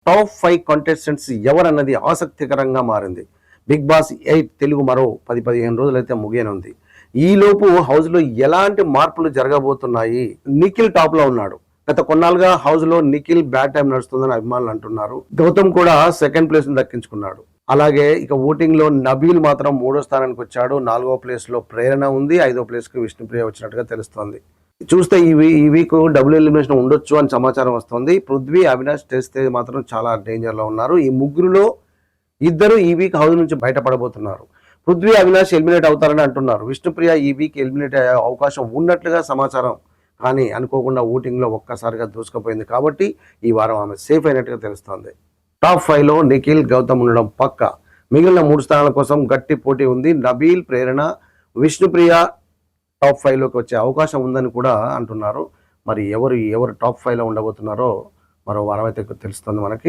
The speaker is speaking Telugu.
టాప్ 5 కంటెస్టెంట్స్ ఎవరన్నది ఆసక్తికరంగా మారింది. బిగ్ బాస్ 8 తెలుగు మరో 10-15 రోజులైతే ముగియనుంది. ఈలోపు హౌస్లో ఎలాంటి మార్పులు జరగబోతున్నాయి? నిఖిల్ టాప్లో ఉన్నాడు. గత కొన్నాళ్ళుగా హౌస్లో నిఖిల్ బ్యాడ్ టైం నడుస్తుందని అభిమానులు అంటున్నారు. గౌతమ్ కూడా సెకండ్ ప్లేస్ దక్కించుకున్నాడు. అలాగే ఇక ఓటింగ్ లో నబీల్ మాత్రం 3వ స్థానానికి వచ్చాడు. 4వ ప్లేస్ లో ప్రేరణ ఉంది. 5వ ప్లేస్ కి విష్ణుప్రియ వచ్చినట్టుగా తెలుస్తోంది. చూస్తే ఈ వీక్ డబుల్ ఎలిమినేషన్ ఉండొచ్చు అని సమాచారం వస్తుంది. పృథ్వీ, అవినాష్ చేస్తే మాత్రం చాలా డేంజర్ లో ఉన్నారు. ఈ ముగ్గురులో ఇద్దరు ఈ వీక్ హౌస్ నుంచి బయటపడబోతున్నారు. పృథ్వీ, అవినాష్ ఎలిమినేట్ అవుతారని అంటున్నారు. విష్ణుప్రియ ఈ వీక్ ఎలిమినేట్ అయ్యే అవకాశం ఉన్నట్లుగా సమాచారం. కానీ అనుకోకుండా ఓటింగ్ లో ఒక్కసారిగా దూసుకుపోయింది కాబట్టి ఈ వారం ఆమె సేఫ్ అయినట్టుగా తెలుస్తోంది. టాప్ 5లో నిఖిల్, గౌతమ్ ఉండడం పక్క. మిగిలిన 3 స్థానాల కోసం గట్టి పోటీ ఉంది. నబీల్, ప్రేరణ, విష్ణుప్రియ టాప్ 5లోకి వచ్చే అవకాశం ఉందని కూడా అంటున్నారు. మరి ఎవరు టాప్ 5లో ఉండబోతున్నారో మరో వారం అయితే తెలుస్తుంది మనకి.